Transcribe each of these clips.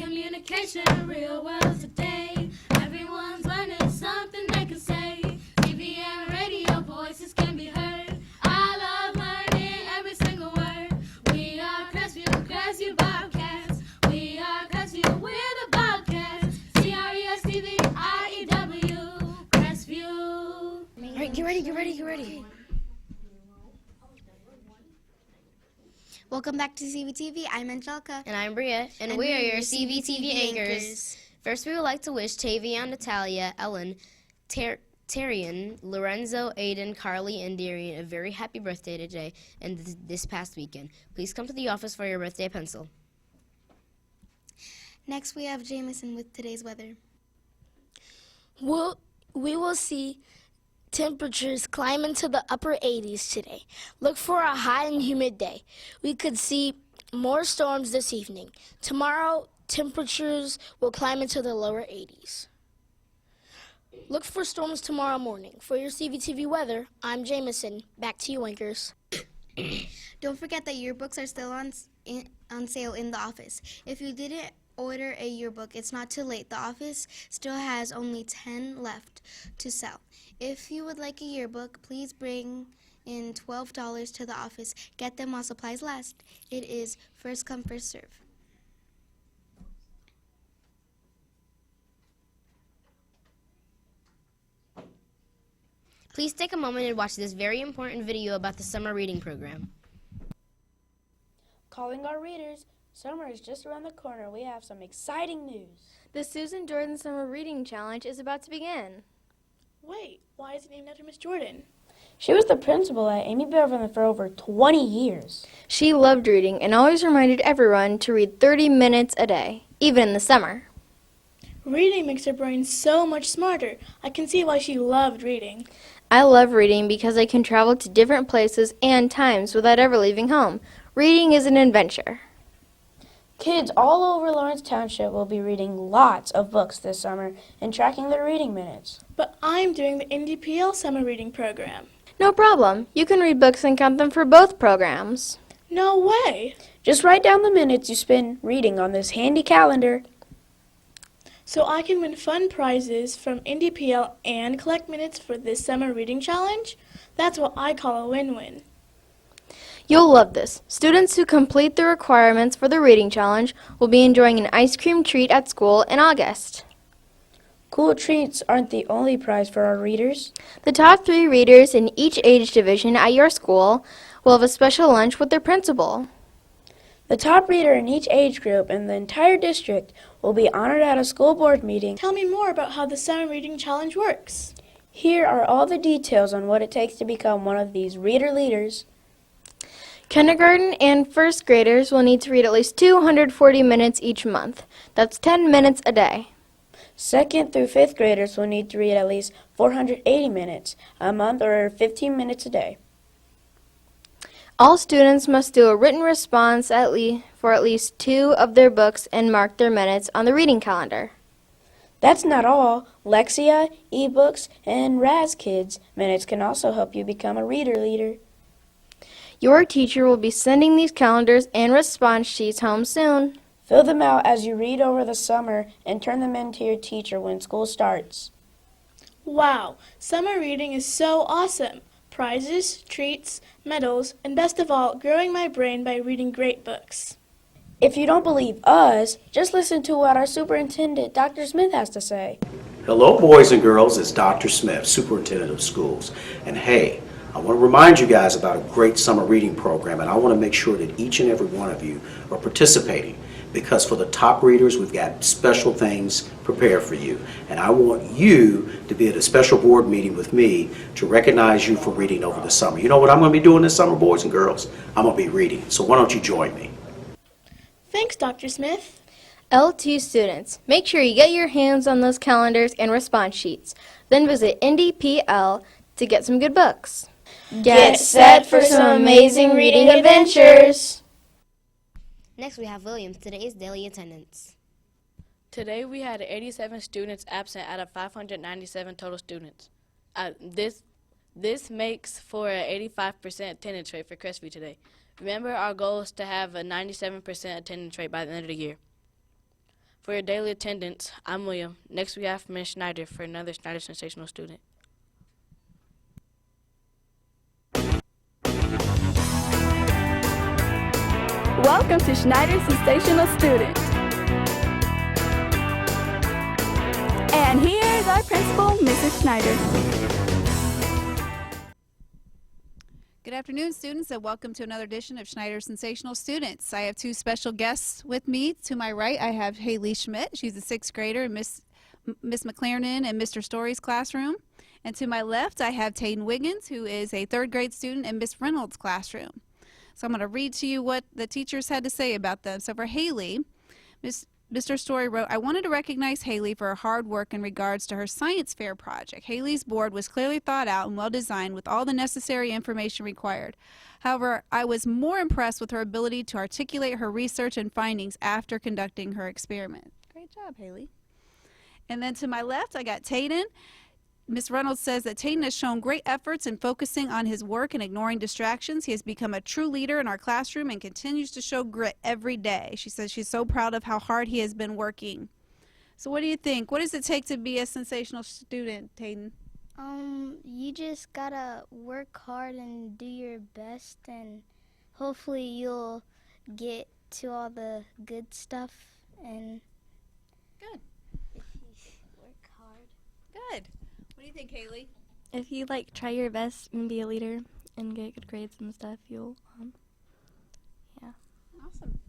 communication, real world today. Everyone's learning something they can say. TV and radio voices can be heard. I love learning every single word. We are Crestview Bobcats. We are Crestview, we're the Bobcats. Crestview, Crestview. All right, get ready. Welcome back to CVTV. I'm Angelica. And I'm Bria, and we are your CVTV anchors. First, we would like to wish Tavian, Natalia, Ellen, Tyrion, Lorenzo, Aiden, Carly, and Darian a very happy birthday today and this past weekend. Please come to the office for your birthday pencil. Next, we have Jameson with today's weather. We will see temperatures climb into the upper 80s today. Look for a hot and humid day. We could see more storms this evening. Tomorrow, temperatures will climb into the lower 80s. Look for storms tomorrow morning. For your CVTV weather, I'm Jameson. Back to you, anchors. Don't forget that yearbooks are still on sale in the office. If you didn't order a yearbook, it's not too late. The office still has only 10 left to sell. If you would like a yearbook, please bring in $12 to the office. Get them while supplies last. It is first come, first serve. Please take a moment and watch this very important video about the summer reading program. Calling our readers, summer is just around the corner. We have some exciting news. The Susan Jordan Summer Reading Challenge is about to begin. Wait, why is it named after Miss Jordan? She was the principal at Amy Beverly for over 20 years. She loved reading and always reminded everyone to read 30 minutes a day, even in the summer. Reading makes her brain so much smarter. I can see why she loved reading. I love reading because I can travel to different places and times without ever leaving home. Reading is an adventure. Kids all over Lawrence Township will be reading lots of books this summer and tracking their reading minutes. But I'm doing the NDPL summer reading program. No problem. You can read books and count them for both programs. No way! Just write down the minutes you spend reading on this handy calendar. So I can win fun prizes from NDPL and collect minutes for this summer reading challenge? That's what I call a win-win. You'll love this. Students who complete the requirements for the reading challenge will be enjoying an ice cream treat at school in August. Cool treats aren't the only prize for our readers. The top 3 readers in each age division at your school will have a special lunch with their principal. The top reader in each age group in the entire district will be honored at a school board meeting. Tell me more about how the summer reading challenge works. Here are all the details on what it takes to become one of these reader leaders. Kindergarten and first graders will need to read at least 240 minutes each month. That's 10 minutes a day. Second through fifth graders will need to read at least 480 minutes a month or 15 minutes a day. All students must do a written response for at least 2 of their books and mark their minutes on the reading calendar. That's not all. Lexia, ebooks, and Raz Kids minutes can also help you become a reader leader. Your teacher will be sending these calendars and response sheets home soon. Fill them out as you read over the summer and turn them in to your teacher when school starts. Wow, summer reading is so awesome. Prizes, treats, medals, and best of all, growing my brain by reading great books. If you don't believe us, just listen to what our superintendent, Dr. Smith, has to say. Hello, boys and girls. It's Dr. Smith, superintendent of schools. And hey, I want to remind you guys about a great summer reading program, and I want to make sure that each and every one of you are participating, because for the top readers, we've got special things prepared for you. And I want you to be at a special board meeting with me to recognize you for reading over the summer. You know what I'm going to be doing this summer, boys and girls? I'm going to be reading. So why don't you join me? Thanks, Dr. Smith. L2 students, make sure you get your hands on those calendars and response sheets. Then visit NDPL to get some good books. Get set for some amazing reading adventures. Next, we have Williams, today's daily attendance. Today we had 87 students absent out of 597 total students. This makes for an 85% attendance rate for Crestview today. Remember, our goal is to have a 97% attendance rate by the end of the year. For your daily attendance, I'm William. Next we have Ms. Schneider for another Schneider Sensational student. Welcome to Schneider Sensational Student. And here's our principal, Mrs. Schneider. Good afternoon, students, and welcome to another edition of Schneider Sensational Students. I have two special guests with me. To my right, I have Haley Schmidt. She's a 6th grader in Miss McLaren and Mr. Story's classroom. And to my left, I have Tayden Wiggins, who is a 3rd grade student in Miss Reynolds' classroom. So I'm going to read to you what the teachers had to say about them. So for Haley, Mr. Story wrote, "I wanted to recognize Haley for her hard work in regards to her science fair project. Haley's board was clearly thought out and well designed with all the necessary information required. However, I was more impressed with her ability to articulate her research and findings after conducting her experiment." Great job, Haley. And then to my left, I got Tayden. Ms. Reynolds says that Tayden has shown great efforts in focusing on his work and ignoring distractions. He has become a true leader in our classroom and continues to show grit every day. She says she's so proud of how hard he has been working. So what do you think? What does it take to be a sensational student, Tayden? You just gotta work hard and do your best, and hopefully you'll get to all the good stuff. And Good. if you work hard. Good. What do you think, Haley? If you try your best and be a leader and get good grades and stuff, you'll Awesome.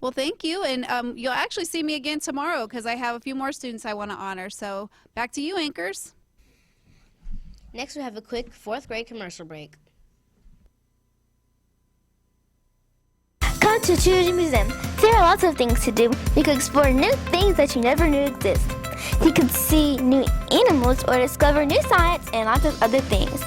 Well, thank you, and you'll actually see me again tomorrow because I have a few more students I want to honor. So back to you, anchors. Next, we have a quick 4th grade commercial break. Come to Children's Museum. There are lots of things to do. You can explore new things that you never knew exist. You can see new animals or discover new science and lots of other things.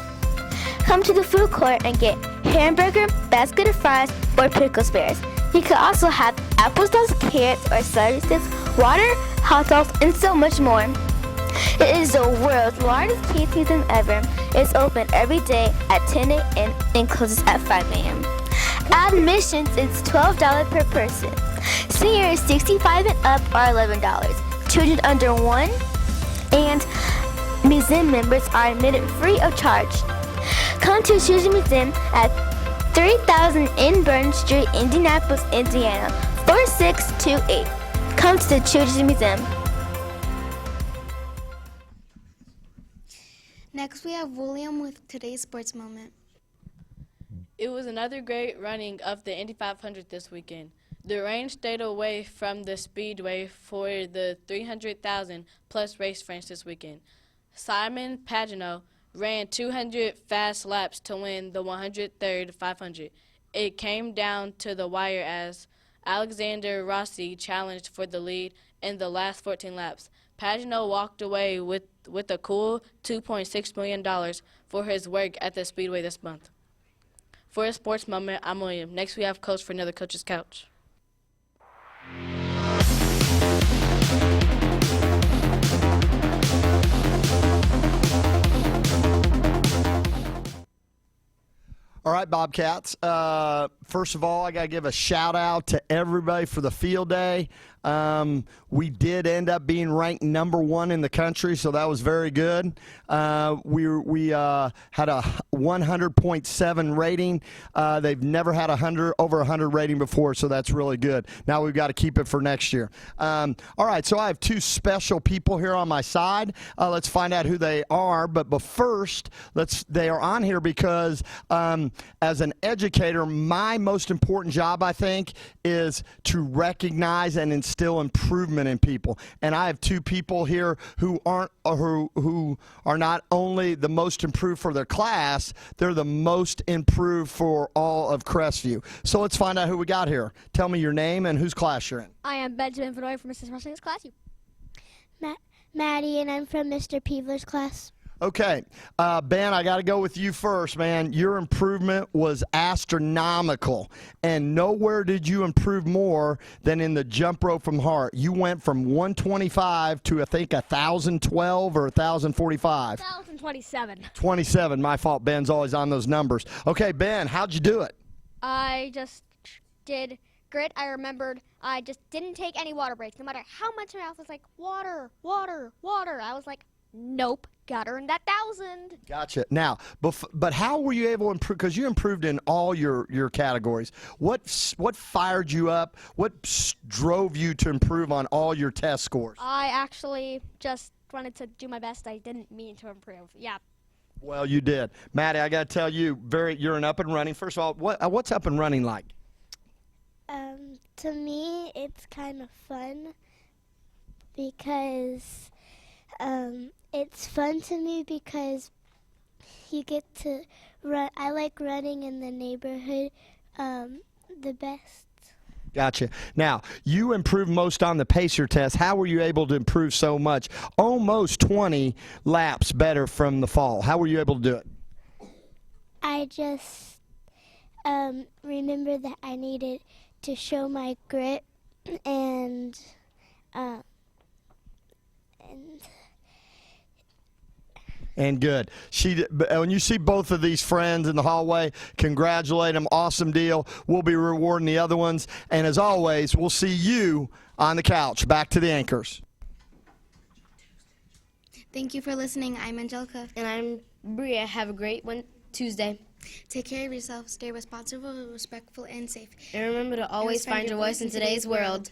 Come to the food court and get hamburger, basket of fries, or pickle spares. You can also have applesauce, carrots, or celery sticks, water, hot dogs, and so much more. It is the world's largest kids museum ever. It's open every day at 10 a.m. and closes at 5 a.m. Admissions is $12 per person. Seniors 65 and up are $11. Children under 1 and museum members are admitted free of charge. Come to Children's Museum at 3000 in Burn Street, Indianapolis, Indiana, 4628. Come to the Children's Museum. Next, we have William with today's sports moment. It was another great running of the Indy 500 this weekend. The rain stayed away from the speedway for the 300,000 plus race friends this weekend. Simon Pagenaud ran 200 fast laps to win the 103rd 500. It came down to the wire as Alexander Rossi challenged for the lead in the last 14 laps. Pagenaud walked away with a cool $2.6 million for his work at the speedway this month. For a sports moment, I'm William. Next we have Coach for another Coach's Couch. All right, Bobcats. First of all, I got to give a shout out to everybody for the field day. We did end up being ranked #1 in the country, so that was very good. We had a 100.7 rating. They've never had over 100 rating before, so that's really good. Now we've got to keep it for next year. All right, so I have two special people here on my side. Let's find out who they are. But first, they are on here because as an educator, my most important job, I think, is to recognize and instill improvement in people. And I have two people here who are not only the most improved for their class, they're the most improved for all of Crestview. So let's find out who we got here. Tell me your name and whose class you're in. I am Benjamin Vanoy from Mrs. Rushing's class. Maddie, and I'm from Mr. Peevler's class. Okay, Ben, I got to go with you first, man. Your improvement was astronomical, and nowhere did you improve more than in the jump rope from heart. You went from 125 to, I think, 1,012 or 1,045. 1,027. 27, my fault. Ben's always on those numbers. Okay, Ben, how'd you do it? I just did grit, I remembered I just didn't take any water breaks. No matter how much my mouth was like, water, water, water. I was like, nope, gotta earn that 1,000. Gotcha. Now, but how were you able to improve? Because you improved in all your categories. What fired you up? What drove you to improve on all your test scores? I actually just wanted to do my best. I didn't mean to improve. Yeah. Well, you did. Maddie, I got to tell you, you're an up and running. First of all, what's up and running like? To me, it's kind of fun because it's fun to me because you get to run. I like running in the neighborhood the best. Gotcha. Now, you improved most on the pacer test. How were you able to improve so much? Almost 20 laps better from the fall. How were you able to do it? I just remember that I needed to show my grit and good. When you see both of these friends in the hallway, congratulate them. Awesome deal. We'll be rewarding the other ones. And as always, we'll see you on the couch. Back to the anchors. Thank you for listening. I'm Angelica. And I'm Bria. Have a great Tuesday. Take care of yourself. Stay responsible, respectful, and safe. And remember to always find your voice in today's world.